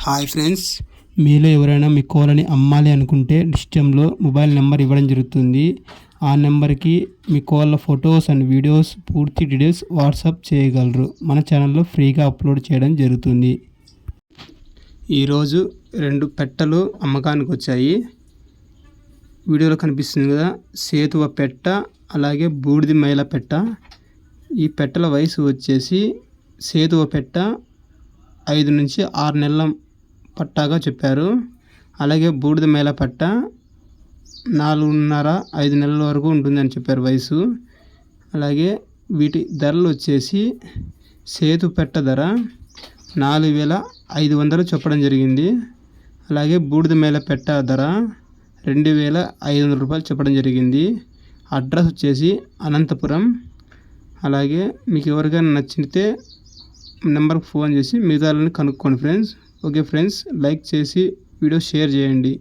Hi friends, మీలో ఎవరైనా మీ కోళ్ళని అమ్మాలి అనుకుంటే డిస్క్రిప్షన్లో మొబైల్ నెంబర్ ఇవ్వడం జరుగుతుంది. ఆ నెంబర్కి మీ కోళ్ళ ఫొటోస్ అండ్ వీడియోస్ పూర్తి డీటెయిల్స్ వాట్సాప్ చేయగలరు. మన ఛానల్లో ఫ్రీగా అప్లోడ్ చేయడం జరుగుతుంది. ఈరోజు 2 పెట్టలు అమ్మకానికి వచ్చాయి. వీడియోలో కనిపిస్తుంది కదా, సేతువ పెట్ట అలాగే బూడిద మైల పెట్ట. ఈ పెట్టల వయసు వచ్చేసి సేతువ పెట్ట 5 నుంచి 6 నెలల పట్టాగా చెప్పారు. అలాగే బూడిద మేల పట్ట 4.5-5 నెలల వరకు ఉంటుందని చెప్పారు వయసు. అలాగే వీటి ధరలు వచ్చేసి సేతు పెట్ట ధర 4,500 చెప్పడం జరిగింది. అలాగే బూడిద మేల పెట్ట ధర 2,500 రూపాయలు చెప్పడం జరిగింది. అడ్రస్ వచ్చేసి అనంతపురం. అలాగే మీకు ఎవరికైనా నచ్చితే నెంబర్కి ఫోన్ చేసి మిగతాలను కనుక్కోండి ఫ్రెండ్స్. ఓకే ఫ్రెండ్స్, లైక్ చేసి వీడియో షేర్ చేయండి.